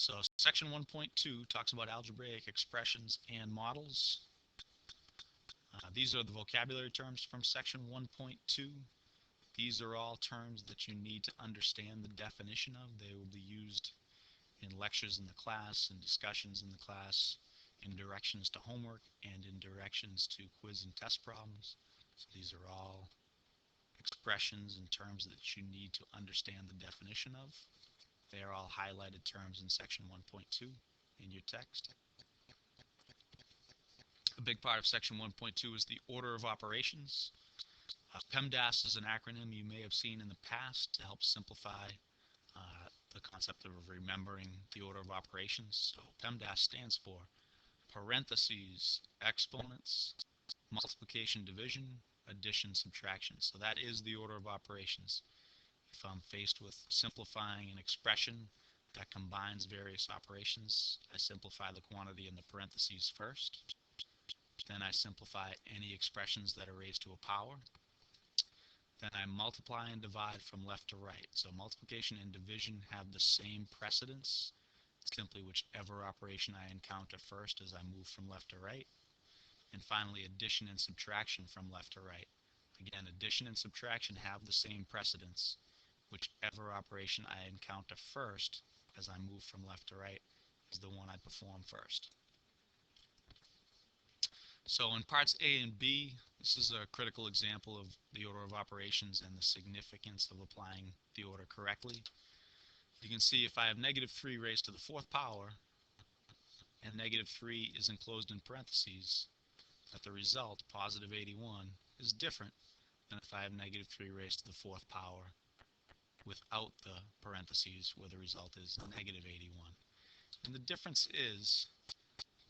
So section 1.2 talks about algebraic expressions and models. These are the vocabulary terms from section 1.2. These are all terms that you need to understand the definition of. They will be used in lectures in the class, in discussions in the class, in directions to homework, and in directions to quiz and test problems. So these are all expressions and terms that you need to understand the definition of. They are all highlighted terms in section 1.2 in your text. A big part of section 1.2 is the order of operations. PEMDAS is an acronym you may have seen in the past to help simplify the concept of remembering the order of operations. So PEMDAS stands for parentheses, exponents, multiplication, division, addition, subtraction. So that is the order of operations. If I'm faced with simplifying an expression that combines various operations, I simplify the quantity in the parentheses first. Then I simplify any expressions that are raised to a power. Then I multiply and divide from left to right. So multiplication and division have the same precedence. Simply whichever operation I encounter first as I move from left to right. And finally, addition and subtraction from left to right. Again, addition and subtraction have the same precedence. Whichever operation I encounter first as I move from left to right is the one I perform first. So in parts A and B, this is a critical example of the order of operations and the significance of applying the order correctly. You can see if I have negative 3 raised to the 4th power and negative 3 is enclosed in parentheses, that the result, positive 81, is different than if I have negative 3 raised to the 4th power without the parentheses, where the result is negative 81. And the difference is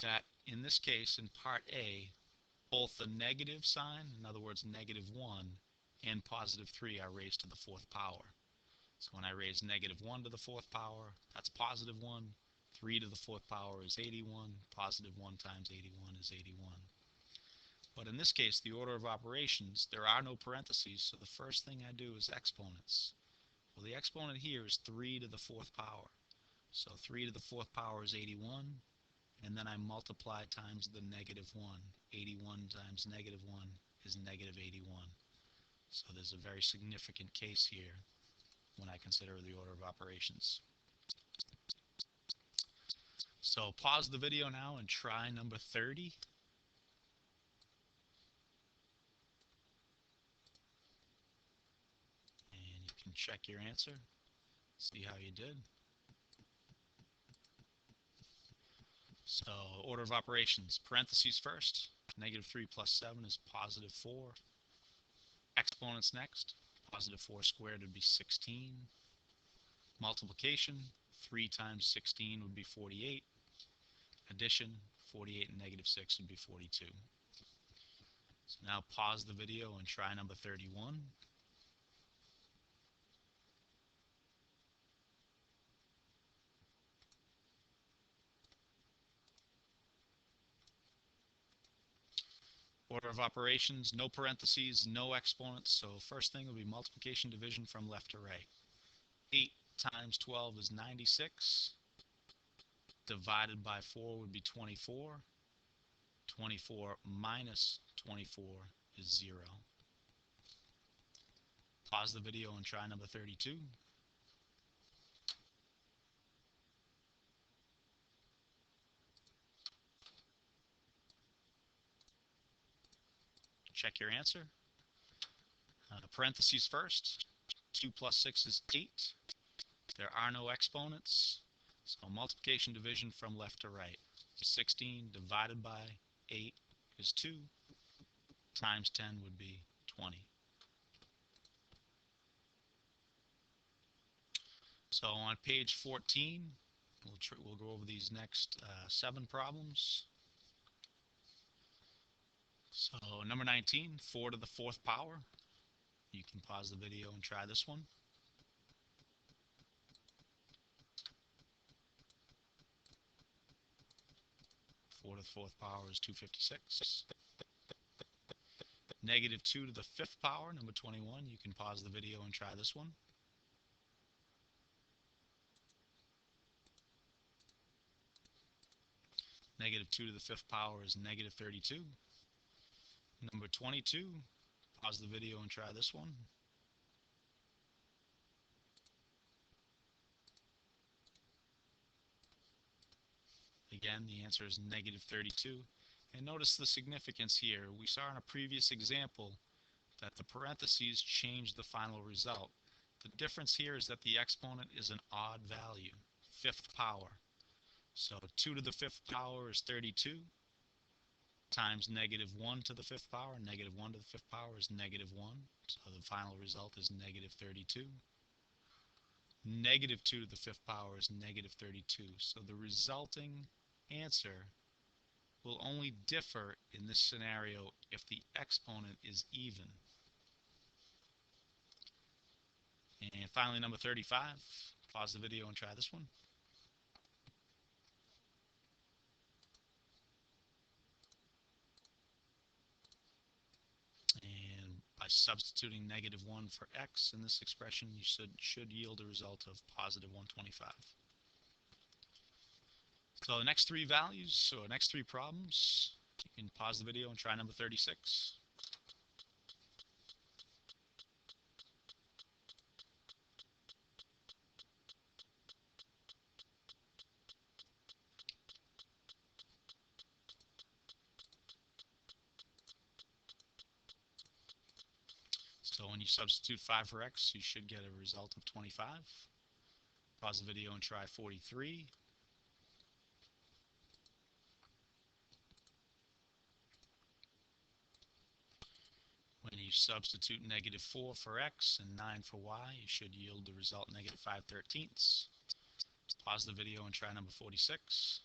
that in this case, in part A, both the negative sign, in other words negative 1, and positive 3 are raised to the 4th power. So when I raise negative 1 to the 4th power, that's positive 1. 3 to the 4th power is 81. Positive 1 times 81 is 81. But in this case, the order of operations, there are no parentheses, so the first thing I do is exponents. Well, the exponent here is 3 to the 4th power. So 3 to the 4th power is 81, and then I multiply times the negative 1. 81 times negative 1 is negative 81. So there's a very significant case here when I consider the order of operations. So pause the video now and try number 30. And you can check your answer, see how you did. So order of operations, parentheses first, negative 3 plus 7 is positive 4. Exponents next, positive 4 squared would be 16. Multiplication, 3 times 16 would be 48. Addition, 48 and negative 6 would be 42. So now pause the video and try number 31. Order of operations, no parentheses, no exponents. So first thing will be multiplication, division from left to right. 8 times 12 is 96. Divided by 4 would be 24. 24 minus 24 is 0. Pause the video and try number 32. Check your answer. Parentheses first. 2 plus 6 is 8. There are no exponents. So multiplication, division from left to right. 16 divided by 8 is 2. Times 10 would be 20. So on page 14, we'll go over these next 7 problems. So number 19, 4 to the 4th power. You can pause the video and try this one. Four to the 4th power is 256. Negative 2 to the 5th power, number 21. You can pause the video and try this one. Negative 2 to the fifth power is negative 32. Number 22, pause the video and try this one. Again, the answer is negative 32. And notice the significance here. We saw in a previous example that the parentheses change the final result. The difference here is that the exponent is an odd value, fifth power. So 2 to the fifth power is 32 times negative 1 to the fifth power. Negative 1 to the fifth power is negative 1. So the final result is negative 32. Negative 2 to the fifth power is negative 32. So the resulting answer will only differ in this scenario if the exponent is even. And finally, number 35. Pause the video and try this one. And by substituting negative 1 for x in this expression, you should yield a result of positive 125. So the next three values, so next three problems, you can pause the video and try number 36. So when you substitute 5 for x, you should get a result of 25. Pause the video and try 43. When you substitute negative 4 for x and 9 for y, you should yield the result negative 5/13. Pause the video and try number 46.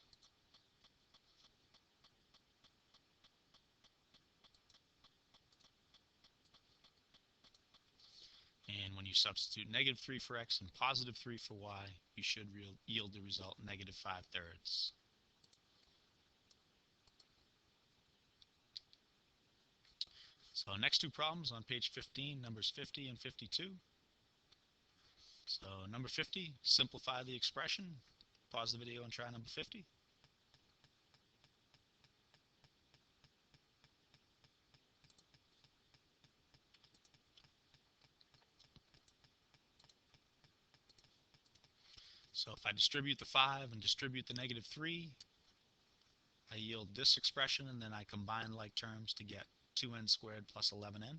And when you substitute negative 3 for x and positive 3 for y, you should yield the result negative 5/3. So next two problems on page 15, numbers 50 and 52. So number 50, simplify the expression. Pause the video and try number 50. So if I distribute the 5 and distribute the negative 3, I yield this expression, and then I combine like terms to get 2n squared plus 11n.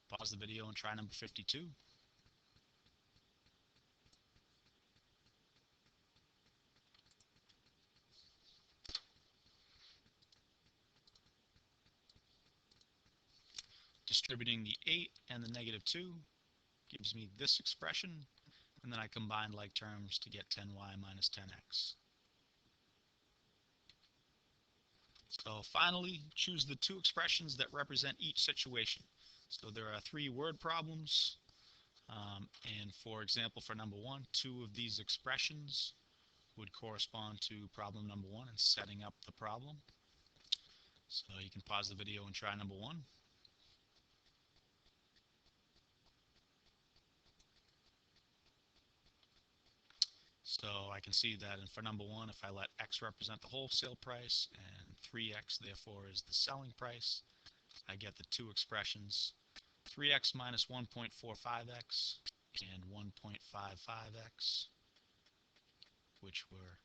Pause the video and try number 52. Distributing the 8 and the negative 2 gives me this expression, and then I combine like terms to get 10y minus 10x. So finally, choose the two expressions that represent each situation. So there are 3 word problems, and for example, for number 1, 2 of these expressions would correspond to problem number 1 and setting up the problem. So you can pause the video and try number 1. So I can see that for number 1, if I let x represent the wholesale price and 3x therefore is the selling price, I get the two expressions, 3x minus 1.45x and 1.55x, which were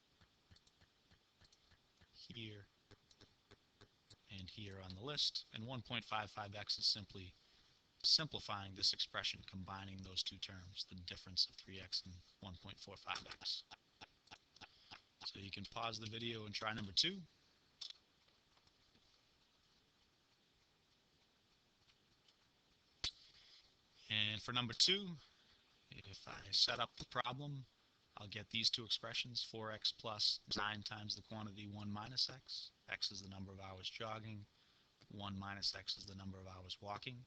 here and here on the list. And 1.55x is simply simplifying this expression, combining those two terms, the difference of 3x and 1.45x. So you can pause the video and try number 2. And for number 2, if I set up the problem, I'll get these two expressions, 4x plus 9 times the quantity 1 minus x. X is the number of hours jogging. 1 minus x is the number of hours walking.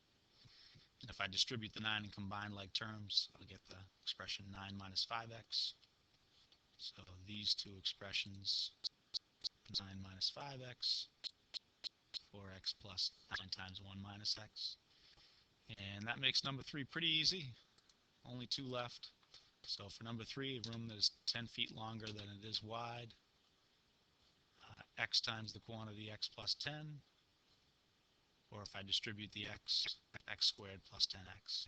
And if I distribute the 9 and combine like terms, I'll get the expression 9 minus 5x. So these two expressions, 9 minus 5x, 4x plus 9 times 1 minus x. And that makes number 3 pretty easy. Only 2 left. So for number 3, a room that is 10 feet longer than it is wide, x times the quantity x plus 10, or if I distribute the x, x squared plus 10x.